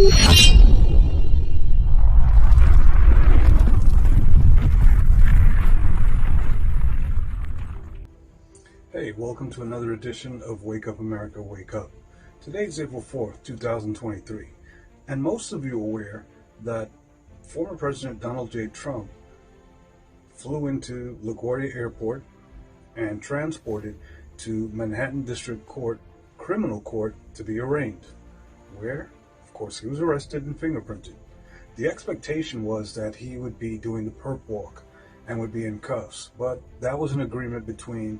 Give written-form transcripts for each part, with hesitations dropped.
Hey, welcome to another edition of Wake Up America, Wake Up. Today's April 4th, 2023, and most of you are aware that former President Donald J. Trump flew into LaGuardia Airport and transported to Manhattan District Court, Criminal Court, to be arraigned, where, of course, he was arrested and fingerprinted. The expectation was that he would be doing the perp walk and would be in cuffs, but that was an agreement between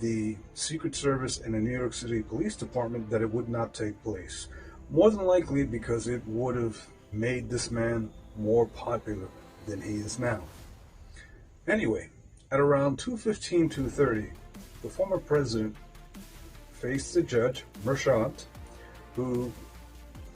the Secret Service and the New York City Police Department that it would not take place. More than likely because it would have made this man more popular than he is now. Anyway, at around 2:15, 2:30, the former president faced the judge, Merchant, who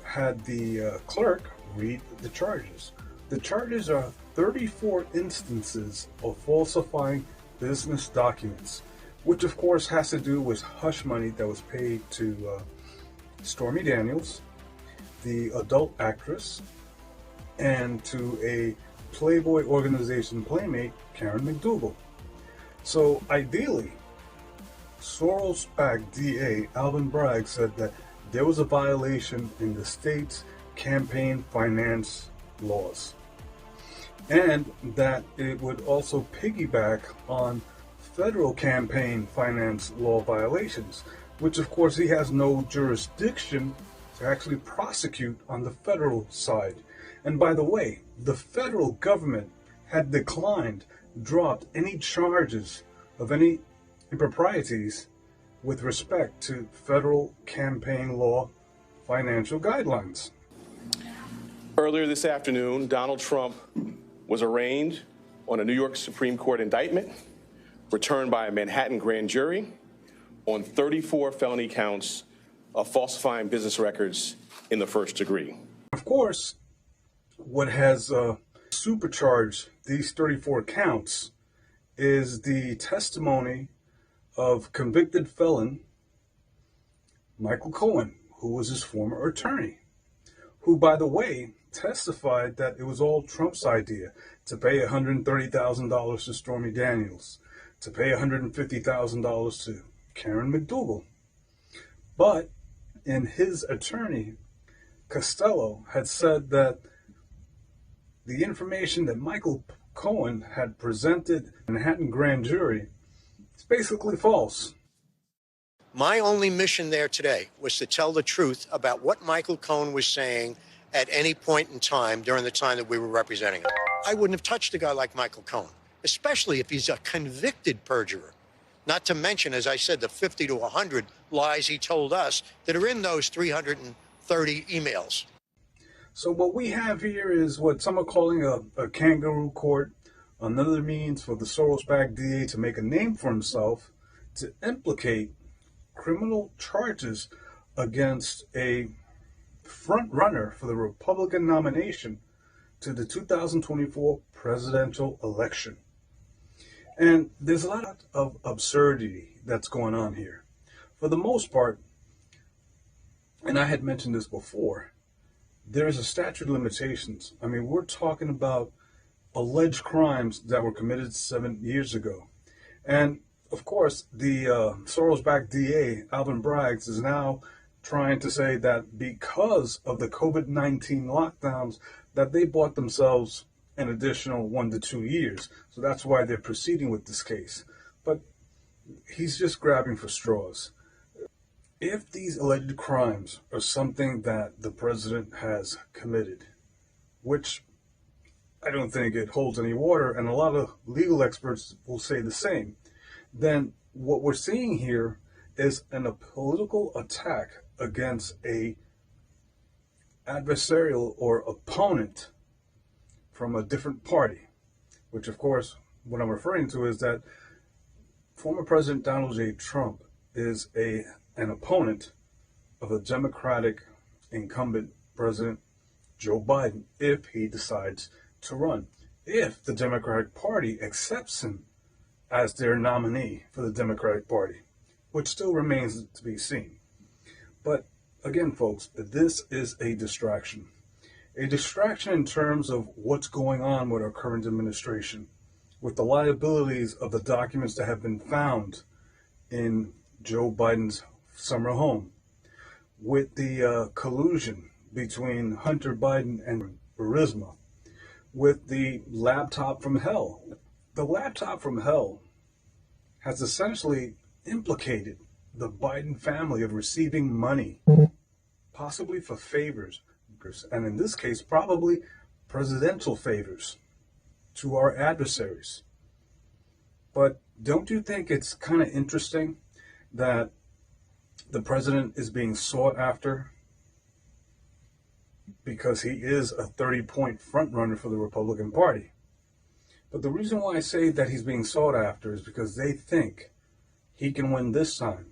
had the clerk read the charges. The charges are 34 instances of falsifying business documents, which of course has to do with hush money that was paid to Stormy Daniels, the adult actress, and to a Playboy organization playmate, Karen McDougal. So ideally, Soros-backed DA Alvin Bragg said that there was a violation in the state's campaign finance laws, and that it would also piggyback on federal campaign finance law violations, which of course he has no jurisdiction to actually prosecute on the federal side. And by the way, the federal government had declined, dropped any charges of any improprieties with respect to federal campaign law financial guidelines. Earlier this afternoon, Donald Trump was arraigned on a New York Supreme Court indictment returned by a Manhattan grand jury on 34 felony counts of falsifying business records in the first degree. Of course, what has supercharged these 34 counts is the testimony of convicted felon Michael Cohen, who was his former attorney, who, by the way, testified that it was all Trump's idea to pay $130,000 to Stormy Daniels, to pay $150,000 to Karen McDougal. But in his attorney, Costello, had said that the information that Michael Cohen had presented in the Manhattan grand jury is basically false. My only mission there today was to tell the truth about what Michael Cohen was saying at any point in time during the time that we were representing him. I wouldn't have touched a guy like Michael Cohen, especially if he's a convicted perjurer. Not to mention, as I said, the 50 to 100 lies he told us that are in those 330 emails. So what we have here is what some are calling a kangaroo court, another means for the Soros-backed DA to make a name for himself, to implicate criminal charges against a front runner for the Republican nomination to the 2024 presidential election. And there's a lot of absurdity that's going on here. For the most part, and I had mentioned this before, there is a statute of limitations. I mean, we're talking about alleged crimes that were committed 7 years ago. And of course, the Soros-backed DA, Alvin Bragg, is now trying to say that because of the COVID-19 lockdowns, that they bought themselves an additional 1 to 2 years. So that's why they're proceeding with this case. But he's just grabbing for straws. If these alleged crimes are something that the president has committed, which I don't think it holds any water, and a lot of legal experts will say the same, then what we're seeing here is a political attack against a adversarial or opponent from a different party, which of course what I'm referring to is that former President Donald J. Trump is an opponent of a Democratic incumbent President Joe Biden if he decides to run, if the Democratic Party accepts him as their nominee for the Democratic Party, which still remains to be seen. But again, folks, this is a distraction. a distraction in terms of what's going on with our current administration, with the liabilities of the documents that have been found in Joe Biden's summer home, with the collusion between Hunter Biden and Burisma, with the laptop from hell. The laptop from hell has essentially implicated the Biden family of receiving money, possibly for favors, and in this case, probably presidential favors to our adversaries. But don't you think it's kind of interesting that the president is being sought after because he is a 30-point frontrunner for the Republican Party? But the reason why I say that he's being sought after is because they think he can win this time.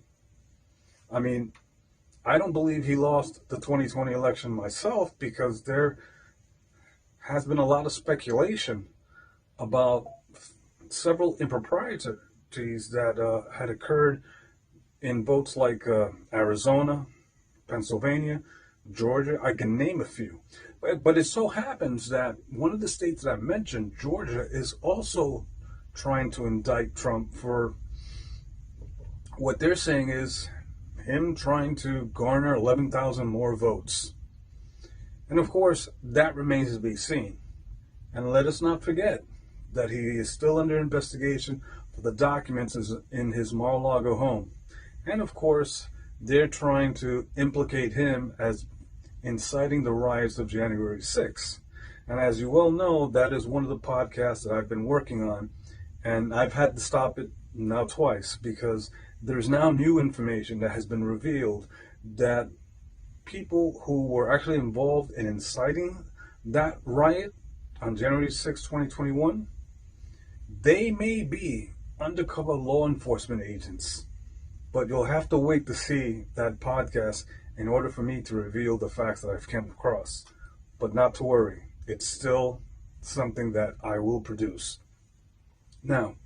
I mean, I don't believe he lost the 2020 election myself, because there has been a lot of speculation about several improprieties that had occurred in votes like Arizona, Pennsylvania, Georgia. I can name a few. But it so happens that one of the states that I mentioned, Georgia, is also trying to indict Trump for what they're saying is him trying to garner 11,000 more votes. And of course, that remains to be seen. And let us not forget that he is still under investigation for the documents in his Mar-a-Lago home. And of course, they're trying to implicate him as inciting the riots of January 6th. And as you well know, that is one of the podcasts that I've been working on. And I've had to stop it now twice, because there's now new information that has been revealed that people who were actually involved in inciting that riot on January 6, 2021, they may be undercover law enforcement agents. But you'll have to wait to see that podcast in order for me to reveal the facts that I've come across. But not to worry, it's still something that I will produce. Now,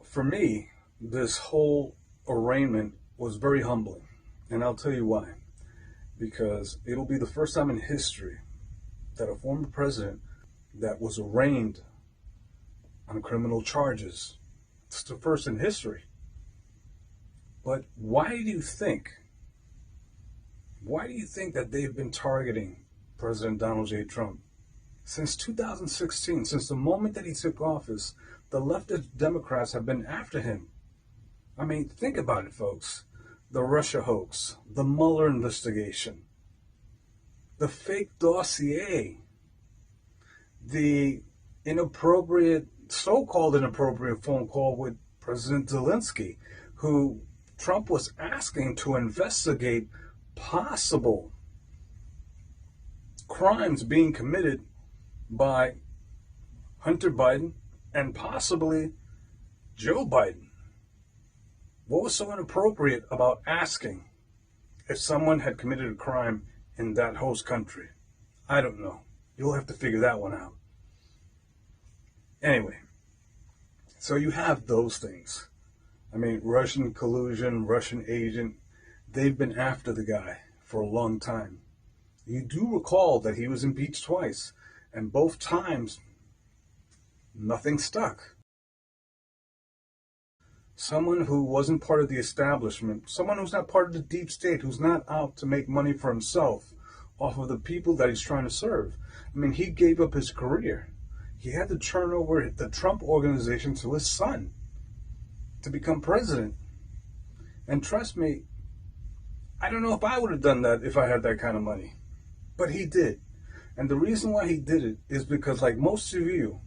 for me, this whole arraignment was very humbling. And I'll tell you why. Because it'll be the first time in history that a former president that was arraigned on criminal charges. It's the first in history. But why do you think that they've been targeting President Donald J. Trump? Since 2016, since the moment that he took office, the leftist Democrats have been after him. I mean, think about it, folks. The Russia hoax, the Mueller investigation, the fake dossier, the so-called inappropriate phone call with President Zelensky, who Trump was asking to investigate possible crimes being committed by Hunter Biden and possibly Joe Biden. What was so inappropriate about asking if someone had committed a crime in that host country? I don't know. You'll have to figure that one out. Anyway, so you have those things. I mean, Russian collusion, Russian agent, they've been after the guy for a long time. You do recall that he was impeached twice, and both times, nothing stuck. Someone who wasn't part of the establishment, someone who's not part of the deep state, who's not out to make money for himself off of the people that he's trying to serve. I mean, he gave up his career. He had to turn over the Trump organization to his son to become president. And trust me, I don't know if I would have done that if I had that kind of money. But he did. And the reason why he did it is because, like most of you,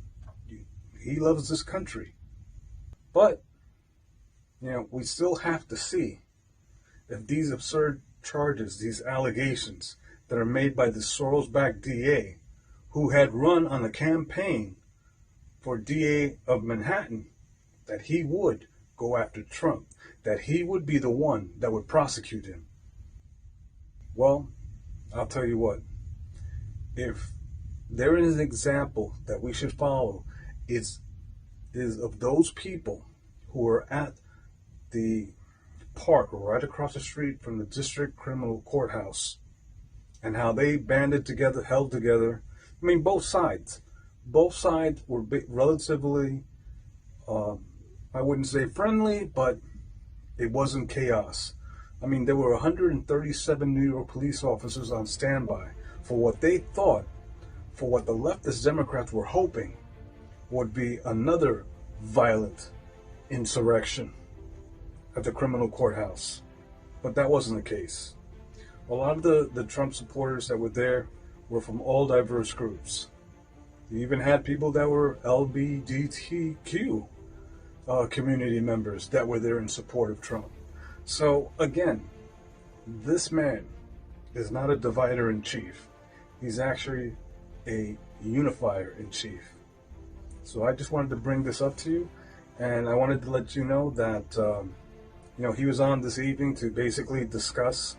he loves this country. But, we still have to see if these absurd charges, these allegations that are made by the Soros-backed DA, who had run on a campaign for DA of Manhattan, that he would go after Trump, that he would be the one that would prosecute him. Well, I'll tell you what, if there is an example that we should follow, is of those people who are at the park right across the street from the district criminal courthouse and how they banded together, held together. I mean, both sides. Both sides were relatively, I wouldn't say friendly, but it wasn't chaos. I mean, there were 137 New York police officers on standby for what they thought, for what the leftist Democrats were hoping would be another violent insurrection at the criminal courthouse. But that wasn't the case. A lot of the Trump supporters that were there were from all diverse groups. You even had people that were LGBTQ community members that were there in support of Trump. So again, this man is not a divider in chief. He's actually a unifier in chief. So I just wanted to bring this up to you, and I wanted to let you know that he was on this evening to basically discuss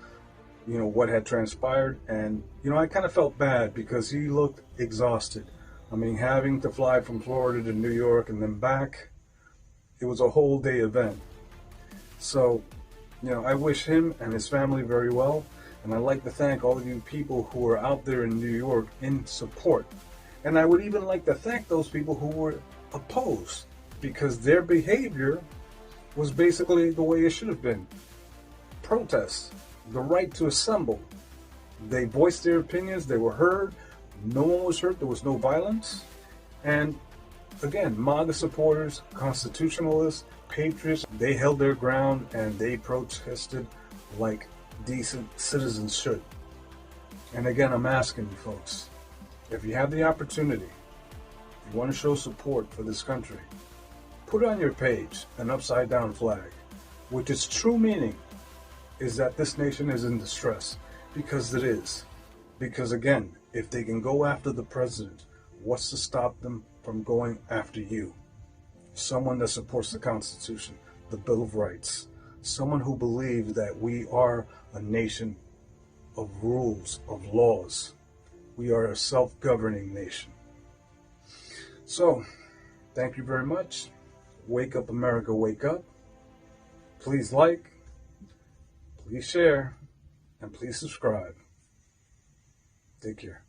what had transpired, and I kind of felt bad because he looked exhausted. I mean, having to fly from Florida to New York and then back, it was a whole day event. So I wish him and his family very well, and I'd like to thank all of you people who are out there in New York in support. And I would even like to thank those people who were opposed, because their behavior was basically the way it should have been. Protest, the right to assemble. They voiced their opinions, they were heard, no one was hurt, there was no violence. And again, MAGA supporters, constitutionalists, patriots, they held their ground and they protested like decent citizens should. And again, I'm asking you folks, if you have the opportunity, if you want to show support for this country, put on your page an upside down flag, which its true meaning is that this nation is in distress, because it is. Because again, if they can go after the president, what's to stop them from going after you? Someone that supports the Constitution, the Bill of Rights, someone who believes that we are a nation of rules, of laws. We are a self-governing nation. So, thank you very much. Wake up, America, wake up. Please like, please share, and please subscribe. Take care.